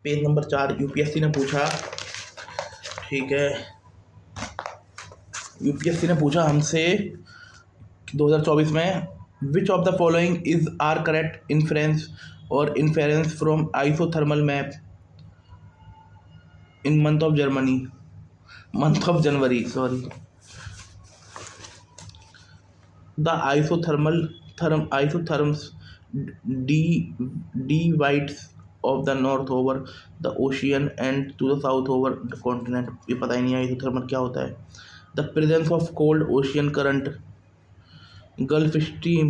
Page number 4 UPSC ने पूछा, ठीक है, यूपीएससी ने पूछा हमसे 2024 में, which of the following is are correct inference और inference from isothermal map in month of January sorry. The isotherms divides of the north over the ocean and to the south over the continent। ये पता ही नहीं है isothermal क्या होता है। The presence of cold ocean current, Gulf Stream,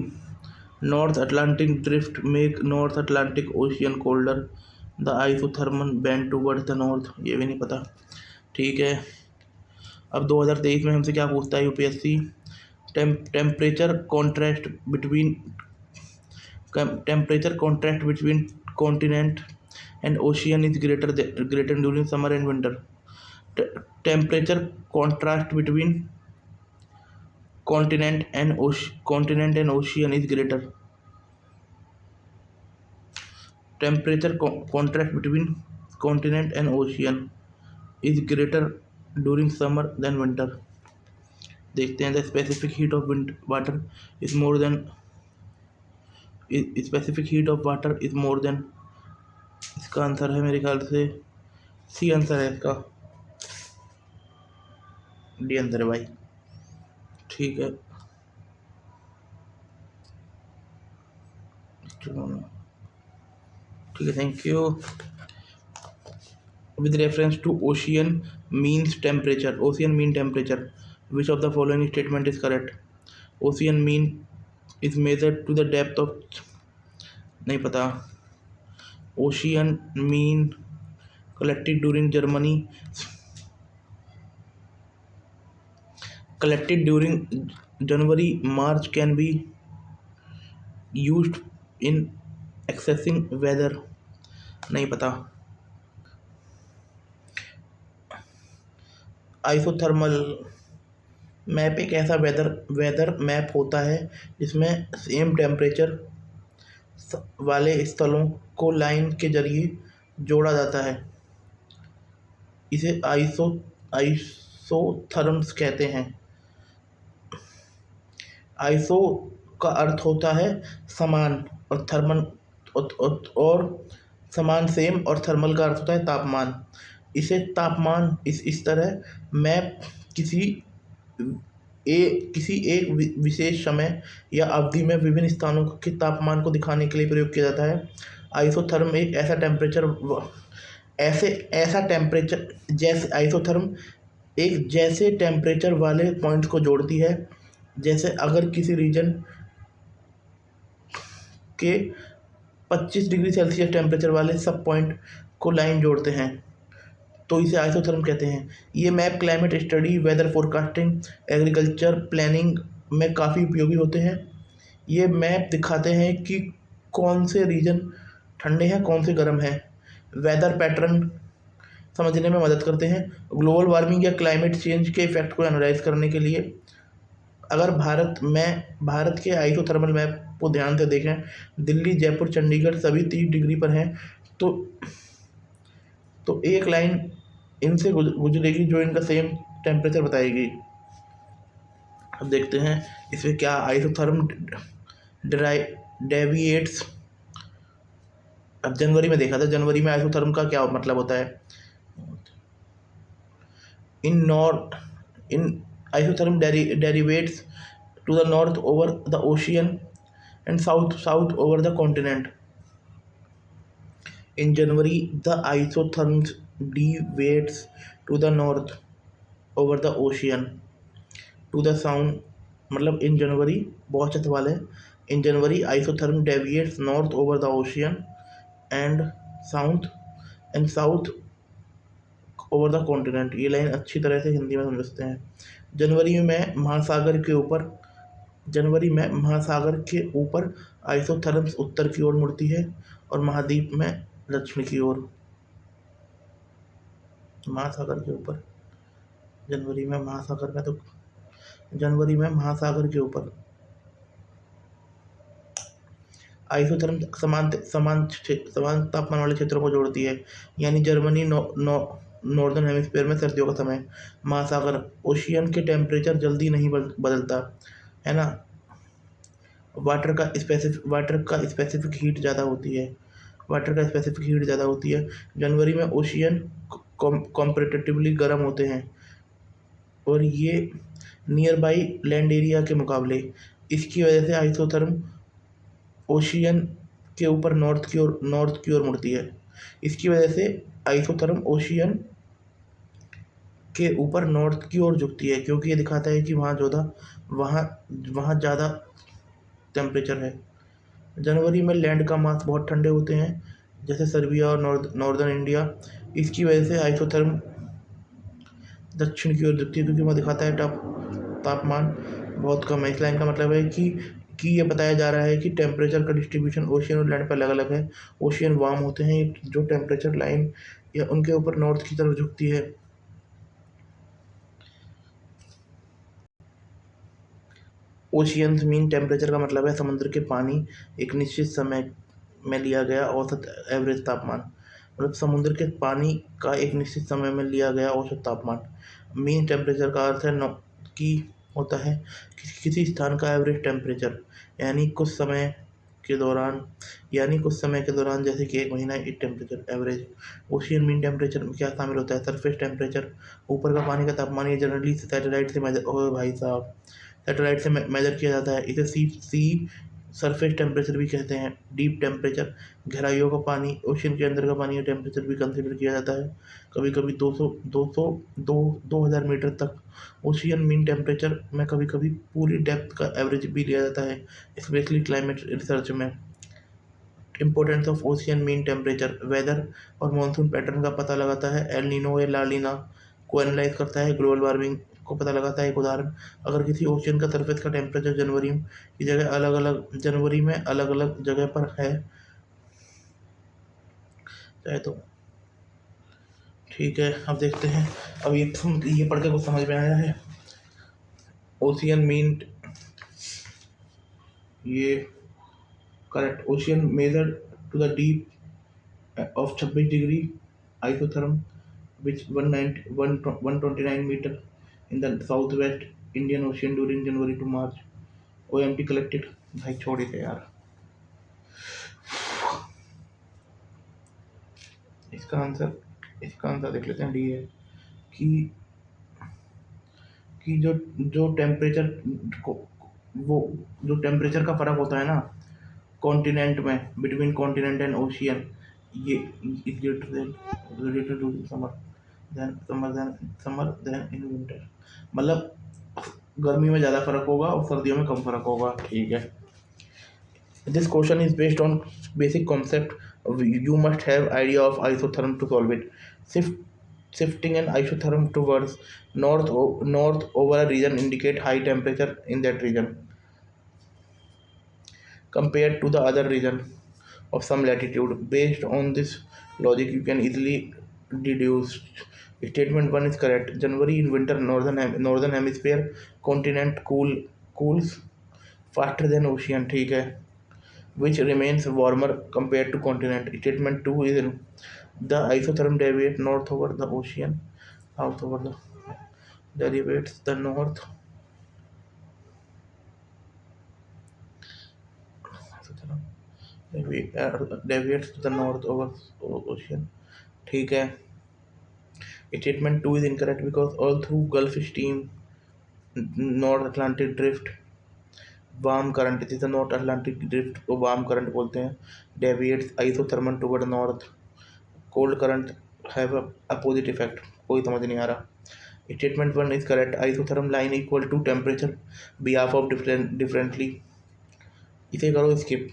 North Atlantic drift make North Atlantic Ocean colder, the isothermal bend towards the north। ये भी नहीं पता, ठीक है। अब 2023 में हमसे क्या पूछता है UPSC, temperature contrast between continent and ocean is greater during summer and winter. Temperature contrast between continent and ocean is greater। temperature contrast between continent and ocean is greater during summer than winter। देखते हैं, the specific heat of water is more than इसका answer है मेरे ख्याल से C answer है इसका, D answer है भाई, ठीक है। ठीक है, thank you. with reference to ocean mean temperature, which of the following statement is correct? Ocean mean is measured to the depth of, नहीं पता। ocean mean collected during January March can be used in accessing weather, नहीं पता। Isothermal map एक ऐसा weather map होता है जिसमें same temperature वाले स्थलों को लाइन के जरिए जोड़ा जाता है। इसे आइसोथर्म्स कहते हैं। आइसो का अर्थ होता है समान और थर्मल और समान सेम, और थर्मल का अर्थ होता है तापमान। इसे तापमान इस तरह मैप किसी एक विशेष समय या अवधि में विभिन्न स्थानों के तापमान को दिखाने के लिए प्रयोग किया जाता है। आइसोथर्म एक ऐसे टेम्परेचर वाले पॉइंट्स को जोड़ती है, जैसे अगर किसी रीजन के 25 डिग्री सेल्सियस टेम्परेचर वाले सब पॉइंट को लाइन जोड़ते हैं तो इसे आइसोथर्म कहते हैं। ये map climate study, weather forecasting, agriculture planning में काफ़ी उपयोगी होते हैं। ये मैप दिखाते हैं कि कौन से रीजन ठंडे हैं, कौन से गर्म हैं। वेदर पैटर्न समझने में मदद करते हैं। ग्लोबल वार्मिंग या क्लाइमेट चेंज के इफेक्ट को एनालाइज करने के लिए अगर भारत के आइसोथर्मल मैप को ध्यान से देखें, दिल्ली, जयपुर, चंडीगढ़ सभी 30 डिग्री पर हैं, तो एक लाइन इनसे गुजरेगी जो इनका सेम टेम्परेचर बताएगी। अब देखते हैं इसमें क्या आइसोथर्म डेविएट्स। अब जनवरी में देखा था, जनवरी में आइसोथर्म का क्या मतलब होता है। In isotherm derivates to the north over the ocean and south over the continent. In January, the isotherms deviates to the north over the ocean, to the south, मतलब in January बहुत अच्छा सवाल है। In January, isotherm deviates north over the ocean and south over the continent। ये line अच्छी तरह से हिंदी में समझते हैं। जनवरी में महासागर के ऊपर आइसोथर्म्स उत्तर की ओर मुड़ती है और महाद्वीप में दक्षिण की ओर। महासागर के ऊपर जनवरी में महासागर के ऊपर। आइसोथर्म समान तापमान वाले क्षेत्रों को जोड़ती है, यानी जर्मनी नॉर्दर्न हेमिस्फीयर में सर्दियों का समय। महासागर, ओशियन के टेम्परेचर जल्दी नहीं बदलता, है ना। वाटर का स्पेसिफिक हीट ज़्यादा होती है। जनवरी में ओशियन कॉम्परेटिवली गर्म होते हैं, और ये नियर बाई लैंड एरिया के मुकाबले। इसकी वजह से आइसोथर्म ओशियन के ऊपर नॉर्थ की ओर मुड़ती है। इसकी वजह से आइसोथर्म ओशियन के ऊपर नॉर्थ की ओर झुकती है, क्योंकि ये दिखाता है कि वहाँ ज़्यादा टेम्परेचर है। जनवरी में लैंड का मास बहुत ठंडे होते हैं, जैसे सर्बिया और नॉर्दर्न इंडिया। इसकी वजह से आइसोथर्म दक्षिण की ओर झुकती है, क्योंकि वह दिखाता है तापमान बहुत कम है। इस लाइन का मतलब है कि ये बताया जा रहा है कि टेम्परेचर का डिस्ट्रीब्यूशन ओशियन और लैंड पर अलग अलग है। ओशियन वार्म होते हैं, जो टेम्परेचर लाइन या उनके ऊपर नॉर्थ की तरफ झुकती है। ओशियंस मीन टेम्परेचर का मतलब है समुद्र के पानी एक निश्चित समय में लिया गया औसत एवरेज तापमान। मतलब समुद्र के पानी का एक निश्चित समय में लिया गया औसत तापमान। मीन टेम्परेचर का अर्थ है कि होता है किसी स्थान का एवरेज टेम्परेचर, यानी कुछ समय के दौरान जैसे कि एक महीना एक temperature average. Ocean mean temperature में क्या शामिल होता है? सरफेस टेम्परेचर, ऊपर का पानी का तापमान। ये जनरली सैटेलाइट से मेजर किया जाता है। इसे सी सरफेस टेम्परेचर भी कहते हैं। डीप टेम्परेचर, गहराइयों का पानी, ओशियन के अंदर का पानी का टेम्परेचर भी कंसिडर किया जाता है। कभी कभी 2000 मीटर तक ओशियन मीन टेम्परेचर में कभी कभी पूरी डेप्थ का एवरेज भी लिया जाता है, स्पेशली क्लाइमेट रिसर्च में। Importance of ocean mean temperature, weather और मानसून पैटर्न का पता लगाता है। एल नीनो या ला नीना को एनालाइज करता है। ग्लोबल वार्मिंग को पता लगाता है। एक उदाहरण, अगर किसी ओशियन का सरफेस का टेम्परेचर जनवरी में अलग अलग जगह पर है चाहे तो ठीक है। अब देखते हैं, अब ये पढ़ के कुछ समझ में आया है। ओशियन मीन, ये correct. Ocean measure to the deep of 26 degree isotherm which 129 meter in the southwest Indian Ocean during January to March. OMT collected। भाई छोड़ इसे यार। इसका आंसर देख लेते हैं। डी है कि जो टेम्परेचर को वो जो टेम्परेचर का फर्क होता है ना कॉन्टिनेंट में, बिटवीन कॉन्टिनेंट एंड ओशियन, ये related to summer then in winter. मतलब गर्मी में ज़्यादा फर्क होगा और सर्दियों में कम फर्क होगा। ठीक है। This question is based on basic concept, you must have idea of isotherm to solve it. Shifting an isotherm towards north over a region indicate high temperature in that region compared to the other region of some latitude. Based on this logic, you can easily deduce statement 1 is correct. January in winter, northern hemisphere continent cools faster than ocean. ठीक है, which remains warmer compared to continent. Statement 2 is the isotherm deviates north over the ocean, south over the deviates the north. Deviates to the north over ocean. ठीक है। Statement 2 is incorrect because all through Gulf Stream, North Atlantic Drift, warm current, जिसे north Atlantic drift को warm current बोलते हैं, deviates isothermal toward north. Cold current have opposite effect. कोई समझ नहीं आ रहा। Statement 1 is correct. Isotherm line equal to temperature behalf of differently. इसे करो स्किप।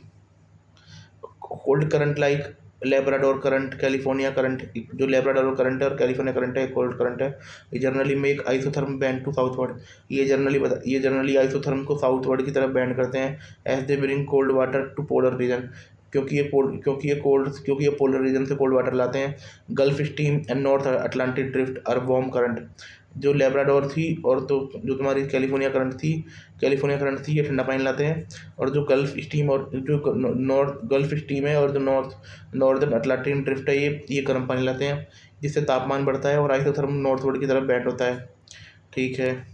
Cold current like Labrador current, California current, जो लेब्राडोर करंट है और कैलिफोर्निया करंट है, कोल्ड करंट है। ये generally make isotherm bend to southward. ये जनरली आइसोथर्म को साउथवर्ड की तरफ बैंड करते हैं as they bring cold water to polar region. क्योंकि ये पोलर रीजन से कोल्ड वाटर लाते हैं। Gulf stream and north Atlantic drift are warm current. जो लेब्राडोर थी और तो जो तुम्हारी कैलिफोर्निया करंट थी, ये ठंडा पानी लाते हैं। और जो गल्फ स्ट्रीम और जो नॉर्थ गल्फ स्ट्रीम है और जो नॉर्दर्न अटलांटिक ड्रिफ्ट है, ये गर्म पानी लाते हैं, जिससे तापमान बढ़ता है और आइसोथर्म नॉर्थवर्ड की तरफ बैंड होता है। ठीक है,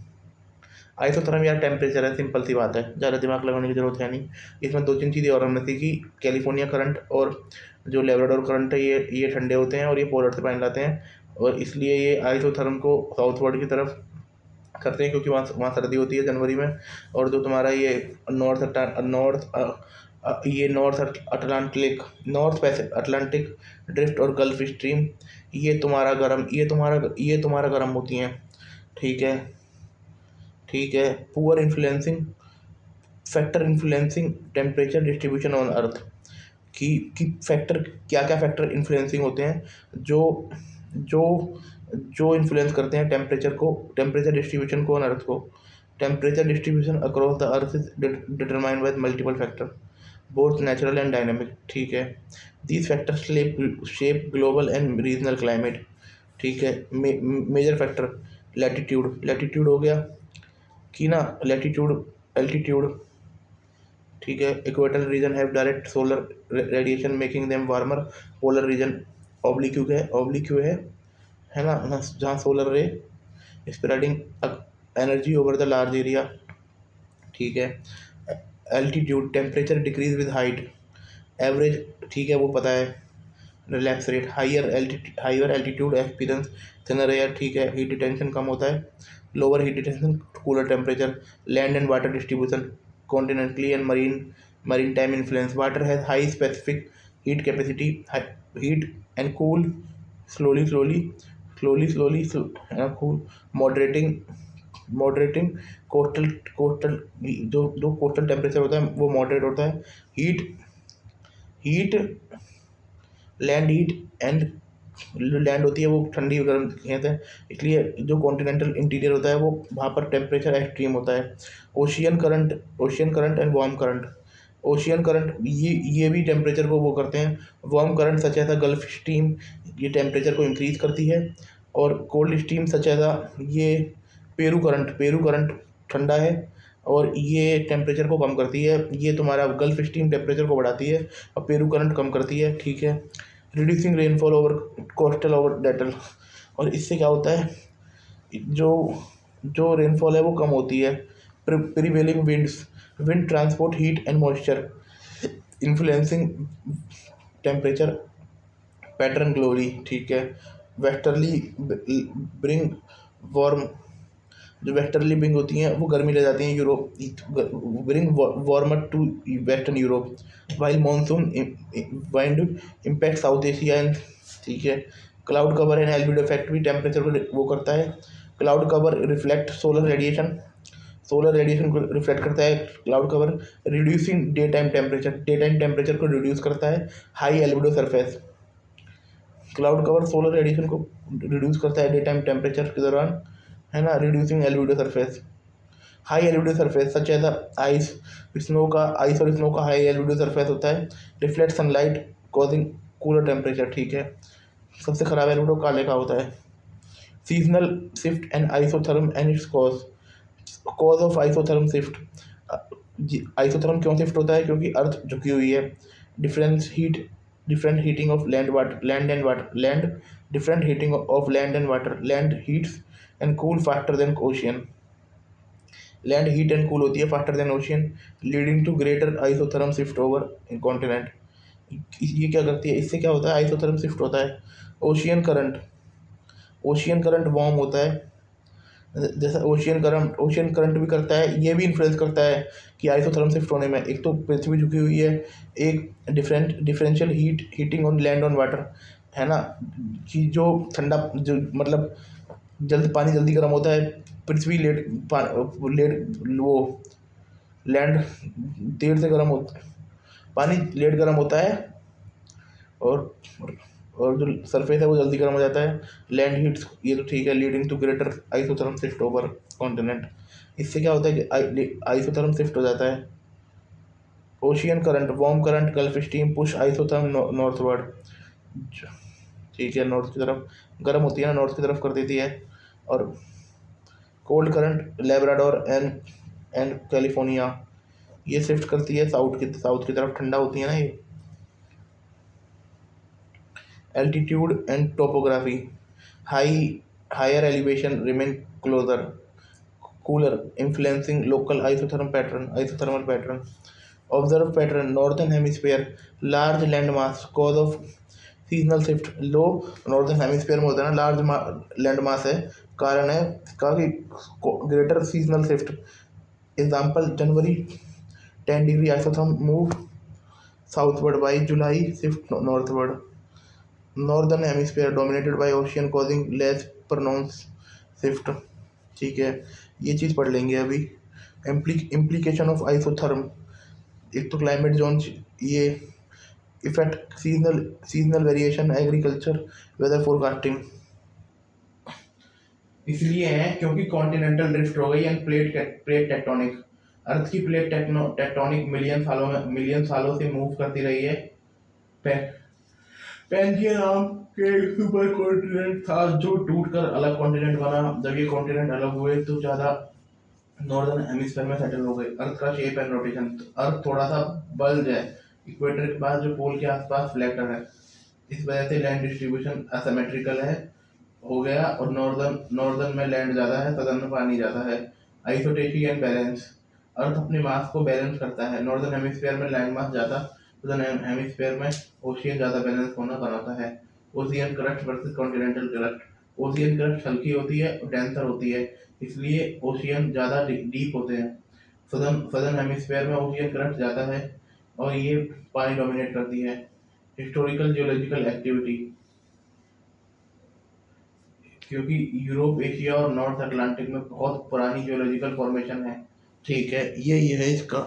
आइसोथर्म यार टेम्परेचर है, सिंपल सी बात है, ज़्यादा दिमाग लगाने की जरूरत है नहीं। इसमें दो तीन चीज़ें और हमने सीखी, कैलिफोर्निया करंट और जो लेब्राडोर करंट है, ये ठंडे होते हैं और ये पोलर से पानी लाते हैं, और इसलिए ये आइसोथर्म को साउथवर्ड की तरफ करते हैं, क्योंकि वहाँ सर्दी होती है जनवरी में। और जो तुम्हारा ये नॉर्थ अटलांटिक ड्रिफ्ट और गल्फ स्ट्रीम, ये तुम्हारा गर्म होती हैं। ठीक है, ठीक है। Poor influencing factor influencing temperature distribution on earth, कि फैक्टर, क्या क्या फैक्टर इन्फ्लुएंसिंग होते हैं जो जो जो इन्फ्लुएंस करते हैं टेम्परेचर डिस्ट्रीब्यूशन को ऑन अर्थ को। Temperature distribution across the earth is determined by multiple factor, both natural and dynamic. ठीक है, these factors shape global and regional climate. ठीक है, मेजर फैक्टर लैटिट्यूड हो गया कि ना, लैटिट्यूड एल्टीट्यूड। ठीक है, equatorial region have direct solar radiation making them warmer. Polar region oblique है ना, जहाँ solar ray spreading energy over the large area. ठीक है, altitude temperature decrease with height, average, ठीक है, वो पता है। Relax rate higher altitude experience thinner air. ठीक है, हीट डिटेंशन कम होता है, lower heat detention, cooler temperature. Land and water distribution continentally and maritime influence, water has high specific heat capacity, heat and cool slowly cool, moderating coastal जो coastal temperature होता है वो moderate होता है। Heat land heat and जो land होती है वो ठंडी गर्म कहते हैं, इसलिए जो कॉन्टिनेंटल इंटीरियर होता है वो वहाँ पर टेम्परेचर एक्सट्रीम होता है। Ocean current and warm current. Ocean current ये भी टेम्परेचर को वो करते हैं। Warm current such as gulf stream, ये टेम्परेचर को इंक्रीज करती है। और कोल्ड स्ट्रीम सच एज ये पेरू करंट ठंडा है और ये टेम्परेचर को कम करती है। ये तुम्हारा गल्फ स्ट्रीम टेम्परेचर को बढ़ाती है और पेरू करंट कम करती है। ठीक है, reducing rainfall over coastal over Dettol, और इससे क्या होता है, जो जो रेनफॉल है वो कम होती है। Prevailing wind transport heat and moisture, influencing temperature pattern globally. ठीक है, वेस्टर्ली ब्रिंग वार्म, जो वेस्टर्ली ब्रिंग होती हैं वो गर्मी ले जाती हैं bring warmer to western Europe, while monsoon wind impact South Asia and. ठीक है, cloud cover and albedo effect भी टेम्परेचर को वो करता है। Cloud cover reflect solar radiation को रिफ्लेक्ट करता है cloud cover. Reducing day time temperature को रिड्यूस करता है। High albedo surface, cloud cover solar radiation को रिड्यूस करता है डे टाइम टेम्परेचर के दौरान, है ना। Reducing albedo surface, high albedo surface such है आइस और स्नो का हाई एल्बिडो सरफेस होता है। Reflect sunlight causing cooler temperature. ठीक है, सबसे खराब एल्बिडो काले का होता है। Seasonal shift and isotherm and its cause of isotherm shift. Isotherm क्यों शिफ्ट होता है, क्योंकि अर्थ झुकी हुई है। Different heating of land and water. Land heats and cool faster than ocean, land heat and cool होती है faster than ocean, leading to greater isotherm shift over in continent. ये क्या करती है, इससे क्या होता है, आइसोथर्म शिफ्ट होता है। ओशियन करंट वार्म होता है, जैसा ओशियन करंट भी करता है, ये भी इन्फ्लुएंस करता है कि आइसोथर्म शिफ्ट होने में। एक तो पृथ्वी झुकी हुई है, एक differential heating on land on water, है ना, कि जो ठंडा जो मतलब पानी जल्दी गर्म होता है, पृथ्वी वो लैंड देर से गर्म होता है, पानी लेट गर्म होता है, और जो सरफेस है वो जल्दी गर्म हो जाता है। लैंड हीट्स, ये तो ठीक है, leading to greater isotherm shift over continent. इससे क्या होता है कि आइसोथर्म शिफ्ट हो जाता है। Ocean current, warm current, gulf stream push isotherm northward. ठीक है, नॉर्थ की तरफ गर्म होती है ना, नॉर्थ की तरफ कर देती है। और cold current Labrador and California, ये शिफ्ट करती है साउथ की तरफ, ठंडा होती है ना ये। Altitude and topography, high higher elevation remain closer cooler, influencing local isothermal pattern. Observed pattern, northern hemisphere, large landmass, cause of seasonal shift. Low northern hemisphere में होता है ना, large landmass है, कारण है इसका कि greater seasonal shift. Example, January 10 degree isotherm move southward, by July shift northward. Northern hemisphere dominated by ocean causing less pronounced shift। ठीक है, ये चीज़ पढ़ लेंगे अभी। इम्प्लीकेशन ऑफ आइसोथर्म, एक तो क्लाइमेट जोन, ये effect seasonal variation, agriculture, weather forecasting. इसलिए है क्योंकि कॉन्टिनेंटल ड्रिफ्ट हो गई एंड प्लेट टेक्टोनिक। अर्थ की प्लेट टेक्टोनिक मिलियन सालों से मूव करती रही है। पैंजिया नाम के सुपर कॉन्टिनेंट था जो टूटकर अलग कॉन्टिनेंट बना। जब ये कॉन्टिनेंट अलग हुए तो ज़्यादा नॉर्दर्न हेमिस्फीयर में सेटल हो गए। अर्थ का शेप एंड रोटेशन, अर्थ थोड़ा सा बल्ज है, इक्वेटर के पास जो पोल के आसपास फ्लैटर है, इस वजह से लैंड डिस्ट्रीब्यूशन असिमेट्रिकल है हो गया। और नॉर्दर्न में लैंड ज़्यादा है, सदर्न में पानी ज़्यादा है। आइसोटेसी एंड बैलेंस, अर्थ अपने मास को बैलेंस करता है। नॉर्दर्न हेमिस्फीयर में लैंड मास ज़्यादा, सदर्न हेमिस्फीयर में ओशियन ज़्यादा बैलेंस होना बनाता है। Ocean crust versus continental crust, ocean crust हल्की होती है और डेंसर होती है, इसलिए ओशियन ज़्यादा डीप होते हैं। सदर्न हेमिस्फीयर में ओशियन क्रस्ट ज़्यादा है और ये पानी डोमिनेट करती है। हिस्टोरिकल जियोलॉजिकल एक्टिविटी, क्योंकि यूरोप, एशिया और नॉर्थ अटलांटिक में बहुत पुरानी जियोलॉजिकल फॉर्मेशन है। ठीक है, ये है इसका